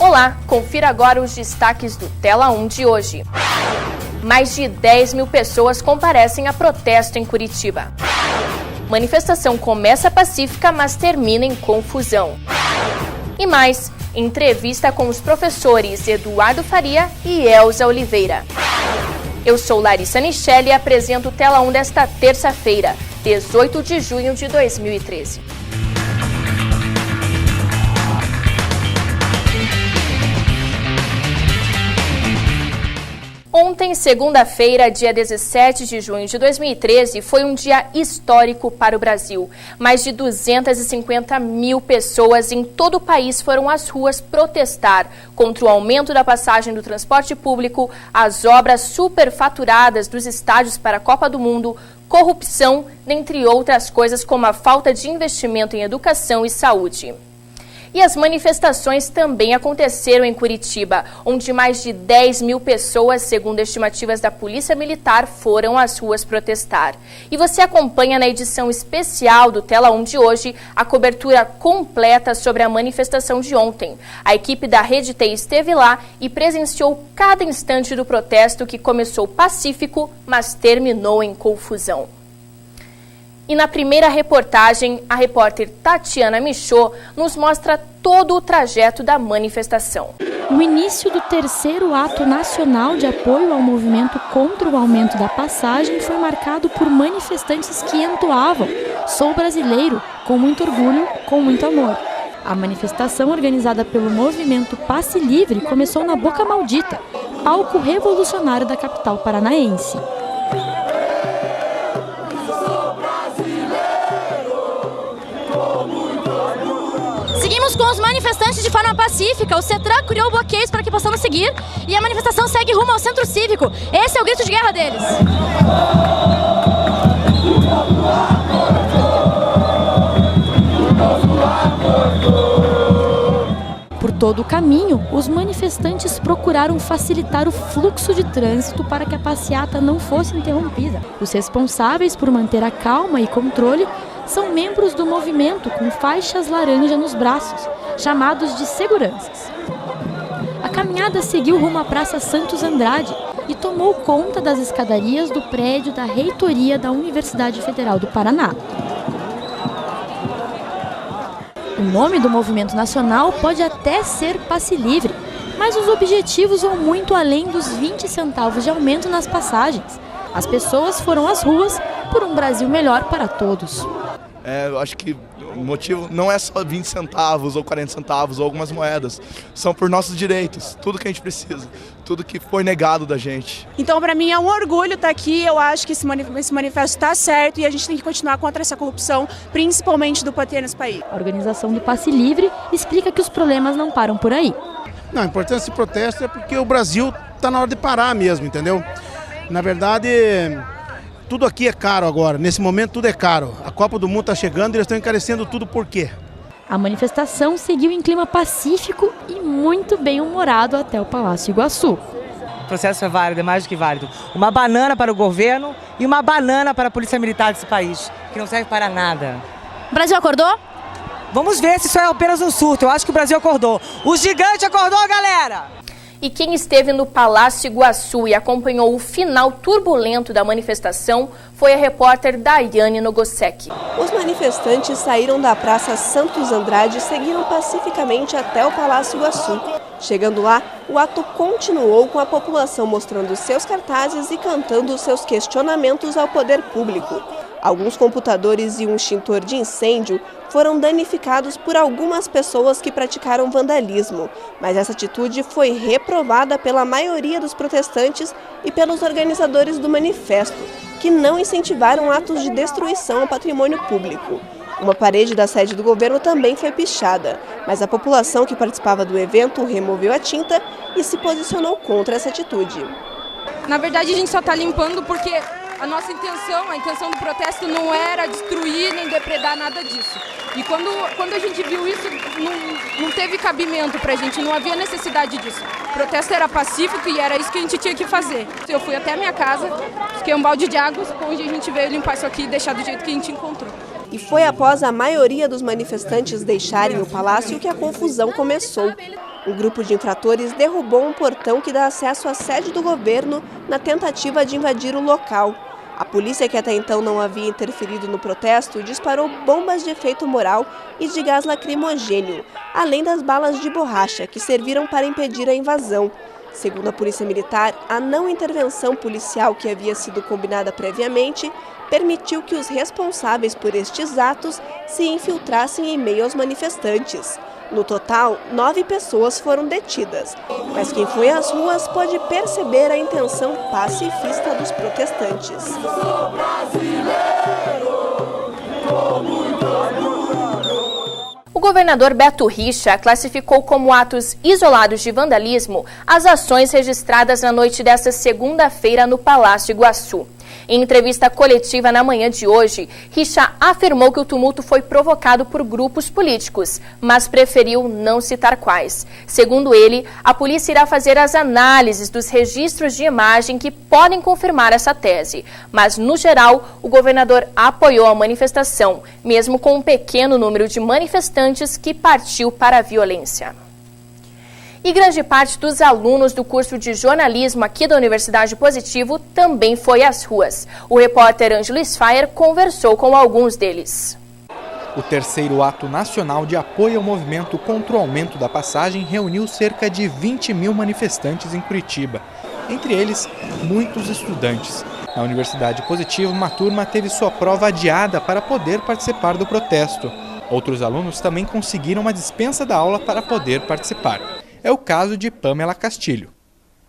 Olá, confira agora os destaques do Tela 1 de hoje. Mais de 10 mil pessoas comparecem a protesto em Curitiba. Manifestação começa pacífica, mas termina em confusão. E mais, entrevista com os professores Eduardo Faria e Elza Oliveira. Eu sou Larissa Nichelle e apresento o Tela 1 desta terça-feira, 18 de junho de 2013. Ontem, segunda-feira, dia 17 de junho de 2013, foi um dia histórico para o Brasil. Mais de 250 mil pessoas em todo o país foram às ruas protestar contra o aumento da passagem do transporte público, as obras superfaturadas dos estádios para a Copa do Mundo, corrupção, dentre outras coisas como a falta de investimento em educação e saúde. E as manifestações também aconteceram em Curitiba, onde mais de 10 mil pessoas, segundo estimativas da Polícia Militar, foram às ruas protestar. E você acompanha na edição especial do Tela 1 de hoje a cobertura completa sobre a manifestação de ontem. A equipe da Rede T esteve lá e presenciou cada instante do protesto, que começou pacífico, mas terminou em confusão. E na primeira reportagem, a repórter Tatiana Michaud nos mostra todo o trajeto da manifestação. O início do terceiro ato nacional de apoio ao movimento contra o aumento da passagem foi marcado por manifestantes que entoavam "Sou brasileiro", com muito orgulho, com muito amor. A manifestação, organizada pelo movimento Passe Livre, começou na Boca Maldita, palco revolucionário da capital paranaense. Seguimos com os manifestantes de forma pacífica. O CETRAN criou bloqueios para que possamos seguir e a manifestação segue rumo ao Centro Cívico. Esse é o grito de guerra deles. Por todo o caminho, os manifestantes procuraram facilitar o fluxo de trânsito para que a passeata não fosse interrompida. Os responsáveis por manter a calma e controle são membros do movimento com faixas laranja nos braços, chamados de seguranças. A caminhada seguiu rumo à Praça Santos Andrade e tomou conta das escadarias do prédio da reitoria da Universidade Federal do Paraná. O nome do movimento nacional pode até ser Passe Livre, mas os objetivos vão muito além dos 20 centavos de aumento nas passagens. As pessoas foram às ruas por um Brasil melhor para todos. Eu acho que o motivo não é só 20 centavos ou 40 centavos ou algumas moedas. São por nossos direitos, tudo que a gente precisa, tudo que foi negado da gente. Então, para mim é um orgulho estar aqui. Eu acho que esse manifesto está certo e a gente tem que continuar contra essa corrupção, principalmente do PT nesse país. A organização do Passe Livre explica que os problemas não param por aí. Não, a importância desse protesto é porque o Brasil está na hora de parar mesmo, entendeu? Na verdade, tudo aqui é caro agora, nesse momento tudo é caro. A Copa do Mundo está chegando e eles estão encarecendo tudo por quê? A manifestação seguiu em clima pacífico e muito bem-humorado até o Palácio Iguaçu. O processo é válido, é mais do que válido. Uma banana para o governo e uma banana para a Polícia Militar desse país, que não serve para nada. O Brasil acordou? Vamos ver se isso é apenas um surto. Eu acho que o Brasil acordou. O gigante acordou, galera! E quem esteve no Palácio Iguaçu e acompanhou o final turbulento da manifestação foi a repórter Daiane Nogosek. Os manifestantes saíram da Praça Santos Andrade e seguiram pacificamente até o Palácio Iguaçu. Chegando lá, o ato continuou com a população mostrando seus cartazes e cantando seus questionamentos ao poder público. Alguns computadores e um extintor de incêndio foram danificados por algumas pessoas que praticaram vandalismo, mas essa atitude foi reprovada pela maioria dos protestantes e pelos organizadores do manifesto, que não incentivaram atos de destruição ao patrimônio público. Uma parede da sede do governo também foi pichada, mas a população que participava do evento removeu a tinta e se posicionou contra essa atitude. Na verdade, a gente só está limpando porque a nossa intenção, a intenção do protesto não era destruir nem depredar nada disso. E quando a gente viu isso, não teve cabimento pra gente, não havia necessidade disso. O protesto era pacífico e era isso que a gente tinha que fazer. Eu fui até a minha casa, fiquei um balde de água, onde a gente veio limpar isso aqui e deixar do jeito que a gente encontrou. E foi após a maioria dos manifestantes deixarem o palácio que a confusão começou. Um grupo de infratores derrubou um portão que dá acesso à sede do governo na tentativa de invadir o local. A polícia, que até então não havia interferido no protesto, disparou bombas de efeito moral e de gás lacrimogênio, além das balas de borracha, que serviram para impedir a invasão. Segundo a Polícia Militar, a não intervenção policial que havia sido combinada previamente permitiu que os responsáveis por estes atos se infiltrassem em meio aos manifestantes. No total, 9 pessoas foram detidas, mas quem foi às ruas pode perceber a intenção pacifista dos protestantes. O governador Beto Richa classificou como atos isolados de vandalismo as ações registradas na noite desta segunda-feira no Palácio Iguaçu. Em entrevista coletiva na manhã de hoje, Richa afirmou que o tumulto foi provocado por grupos políticos, mas preferiu não citar quais. Segundo ele, a polícia irá fazer as análises dos registros de imagem que podem confirmar essa tese. Mas, no geral, o governador apoiou a manifestação, mesmo com um pequeno número de manifestantes que partiu para a violência. E grande parte dos alunos do curso de jornalismo aqui da Universidade Positivo também foi às ruas. O repórter Ângelo Sfaier conversou com alguns deles. O terceiro ato nacional de apoio ao movimento contra o aumento da passagem reuniu cerca de 20 mil manifestantes em Curitiba. Entre eles, muitos estudantes. Na Universidade Positivo, uma turma teve sua prova adiada para poder participar do protesto. Outros alunos também conseguiram uma dispensa da aula para poder participar. É o caso de Pamela Castilho.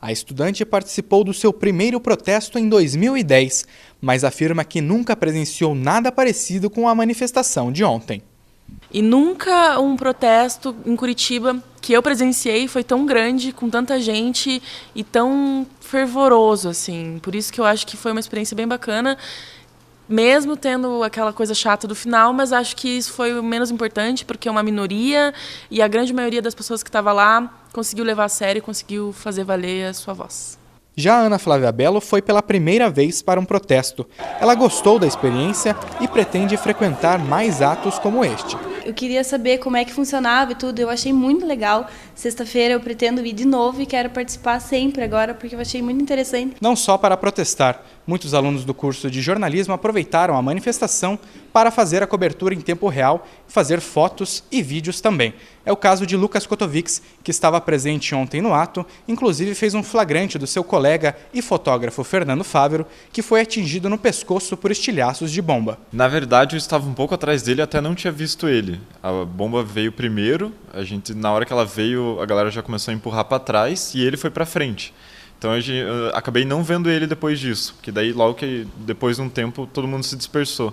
A estudante participou do seu primeiro protesto em 2010, mas afirma que nunca presenciou nada parecido com a manifestação de ontem. E nunca um protesto em Curitiba que eu presenciei foi tão grande, com tanta gente e tão fervoroso, assim. Por isso que eu acho que foi uma experiência bem bacana, mesmo tendo aquela coisa chata do final, mas acho que isso foi o menos importante, porque é uma minoria e a grande maioria das pessoas que estava lá conseguiu levar a sério e conseguiu fazer valer a sua voz. Já a Ana Flávia Bello foi pela primeira vez para um protesto. Ela gostou da experiência e pretende frequentar mais atos como este. Eu queria saber como é que funcionava e tudo, eu achei muito legal. Sexta-feira eu pretendo ir de novo e quero participar sempre agora, porque eu achei muito interessante. Não só para protestar, muitos alunos do curso de jornalismo aproveitaram a manifestação para fazer a cobertura em tempo real, fazer fotos e vídeos também. É o caso de Lucas Kotovics, que estava presente ontem no ato, inclusive fez um flagrante do seu colega e fotógrafo Fernando Fávero, que foi atingido no pescoço por estilhaços de bomba. Na verdade, eu estava um pouco atrás dele e até não tinha visto ele. A bomba veio primeiro, na hora que ela veio, a galera já começou a empurrar para trás e ele foi para frente. Então eu acabei não vendo ele depois disso, porque daí logo que depois de um tempo todo mundo se dispersou.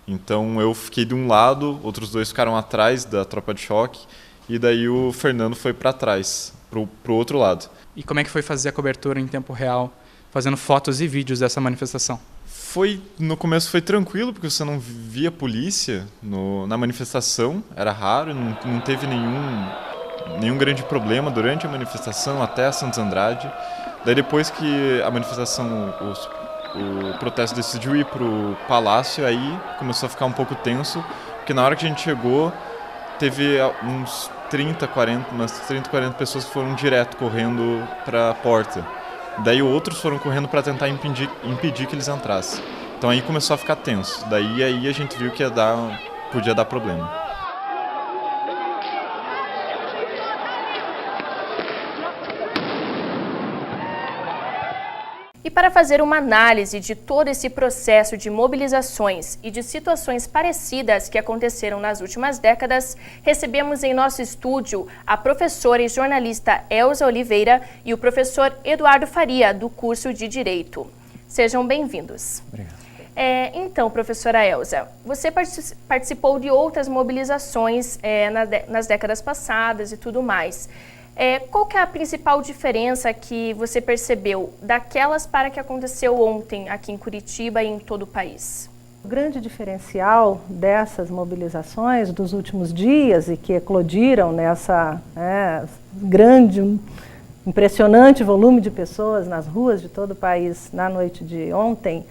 Então eu fiquei de um lado, outros dois ficaram atrás da tropa de choque e daí o Fernando foi para trás, pro outro lado. E como é que foi fazer a cobertura em tempo real, fazendo fotos e vídeos dessa manifestação? No começo foi tranquilo, porque você não via polícia na manifestação, era raro, não teve nenhum grande problema durante a manifestação até a Santos Andrade. Daí depois que a manifestação, o protesto decidiu ir para o Palácio, aí começou a ficar um pouco tenso, porque na hora que a gente chegou, teve umas 30, 40 pessoas que foram direto correndo para a porta. Daí outros foram correndo para tentar impedir que eles entrassem. Então aí começou a ficar tenso. Daí a gente viu que podia dar problema. E para fazer uma análise de todo esse processo de mobilizações e de situações parecidas que aconteceram nas últimas décadas, recebemos em nosso estúdio a professora e jornalista Elza Oliveira e o professor Eduardo Faria, do curso de Direito. Sejam bem-vindos. Obrigado. Então, professora Elza, você participou de outras mobilizações nas décadas passadas e tudo mais. Qual que é a principal diferença que você percebeu daquelas para que aconteceu ontem aqui em Curitiba e em todo o país? O grande diferencial dessas mobilizações dos últimos dias e que eclodiram nessa grande, impressionante volume de pessoas nas ruas de todo o país na noite de ontem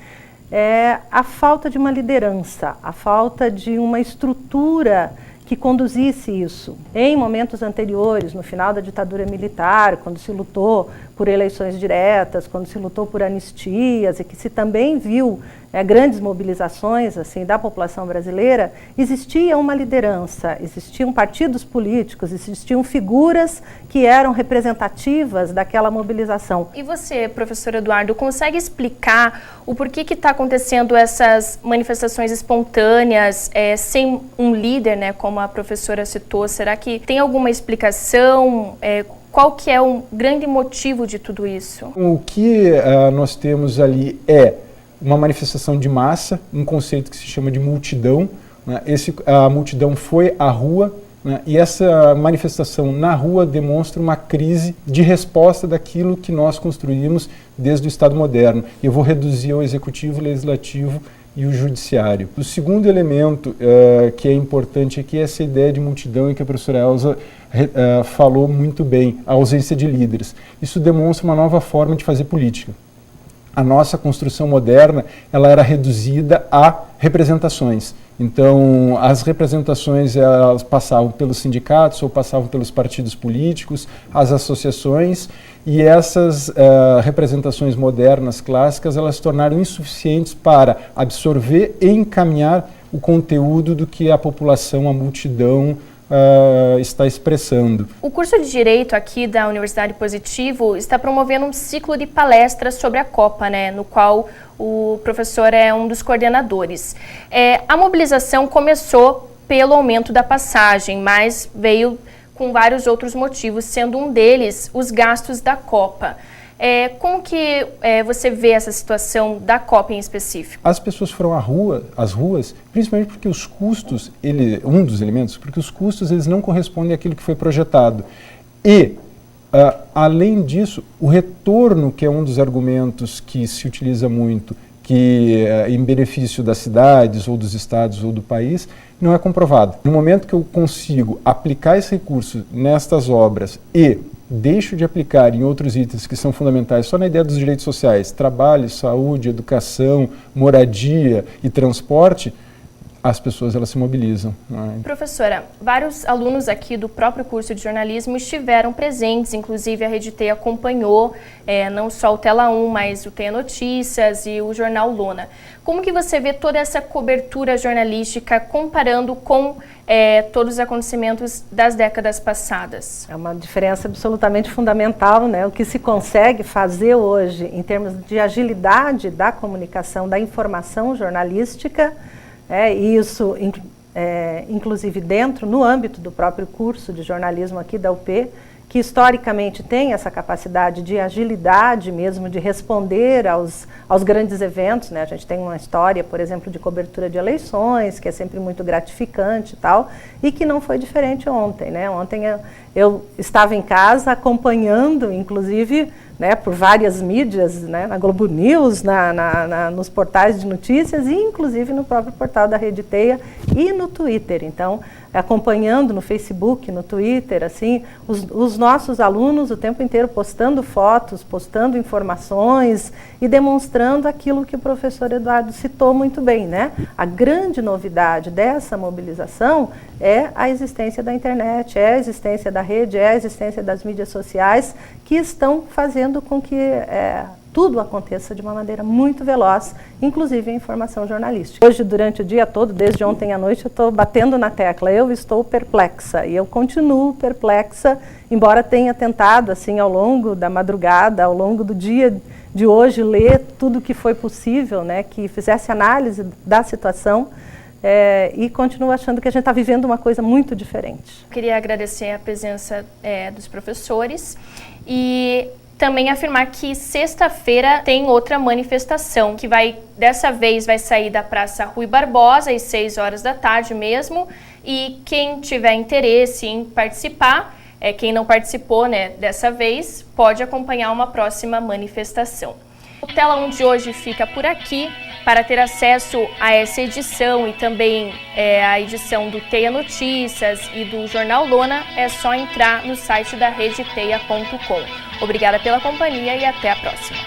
é a falta de uma liderança, a falta de uma estrutura que conduzisse isso. Em momentos anteriores, no final da ditadura militar, quando se lutou por eleições diretas, quando se lutou por anistias e que se também viu grandes mobilizações assim, da população brasileira, existia uma liderança, existiam partidos políticos, existiam figuras que eram representativas daquela mobilização. E você, professor Eduardo, consegue explicar o porquê que está acontecendo essas manifestações espontâneas sem um líder, né, como a professora citou? Será que tem alguma explicação? Qual que é o grande motivo de tudo isso? O que nós temos ali é uma manifestação de massa, um conceito que se chama de multidão. Né? A multidão foi à rua, né? E essa manifestação na rua demonstra uma crise de resposta daquilo que nós construímos desde o Estado moderno. Eu vou reduzir ao Executivo, Legislativo e o Judiciário. O segundo elemento que é importante aqui é essa ideia de multidão em que a professora Elza falou muito bem, a ausência de líderes. Isso demonstra uma nova forma de fazer política. A nossa construção moderna, ela era reduzida a representações. Então, as representações elas passavam pelos sindicatos ou passavam pelos partidos políticos, as associações, e essas representações modernas, clássicas, elas se tornaram insuficientes para absorver e encaminhar o conteúdo do que a população, a multidão, está expressando. O curso de Direito aqui da Universidade Positivo está promovendo um ciclo de palestras sobre a Copa, né, no qual o professor é um dos coordenadores. A mobilização começou pelo aumento da passagem, mas veio com vários outros motivos, sendo um deles os gastos da Copa. Como que você vê essa situação da Copa em específico? As pessoas foram às ruas, principalmente porque os custos, um dos elementos, porque os custos eles não correspondem àquilo que foi projetado. E, além disso, o retorno, que é um dos argumentos que se utiliza muito, que em benefício das cidades, ou dos estados, ou do país, não é comprovado. No momento que eu consigo aplicar esse recurso nestas obras e deixo de aplicar em outros itens que são fundamentais só na ideia dos direitos sociais, trabalho, saúde, educação, moradia e transporte, as pessoas elas se mobilizam. Professora, vários alunos aqui do próprio curso de jornalismo estiveram presentes, inclusive a Rede T acompanhou não só o Tela 1, mas o T Notícias e o Jornal Lona. Como que você vê toda essa cobertura jornalística comparando com todos os acontecimentos das décadas passadas? É uma diferença absolutamente fundamental, né? O que se consegue fazer hoje em termos de agilidade da comunicação, da informação jornalística, isso inclusive no âmbito do próprio curso de jornalismo aqui da UP, que historicamente tem essa capacidade de agilidade mesmo, de responder aos grandes eventos, né? A gente tem uma história, por exemplo, de cobertura de eleições, que é sempre muito gratificante e tal, e que não foi diferente ontem, né? Ontem eu estava em casa acompanhando, inclusive, né, por várias mídias, né, na Globo News, nos portais de notícias e inclusive no próprio portal da Rede Teia e no Twitter. Então, acompanhando no Facebook, no Twitter, assim, os nossos alunos o tempo inteiro postando fotos, postando informações e demonstrando aquilo que o professor Eduardo citou muito bem, né? A grande novidade dessa mobilização é a existência da internet, é a existência da rede, é a existência das mídias sociais que estão fazendo com que tudo aconteça de uma maneira muito veloz, inclusive a informação jornalística. Hoje, durante o dia todo, desde ontem à noite, eu estou batendo na tecla, eu estou perplexa, e eu continuo perplexa, embora tenha tentado, assim, ao longo da madrugada, ao longo do dia de hoje, ler tudo que foi possível, né, que fizesse análise da situação, e continuo achando que a gente está vivendo uma coisa muito diferente. Queria agradecer a presença dos professores e também afirmar que sexta-feira tem outra manifestação, que dessa vez vai sair da Praça Rui Barbosa, às 6 horas da tarde mesmo, e quem tiver interesse em participar, quem não participou, né, dessa vez, pode acompanhar uma próxima manifestação. O Tela 1 de hoje fica por aqui. Para ter acesso a essa edição e também a edição do Teia Notícias e do Jornal Lona, é só entrar no site da redeteia.com. Obrigada pela companhia e até a próxima.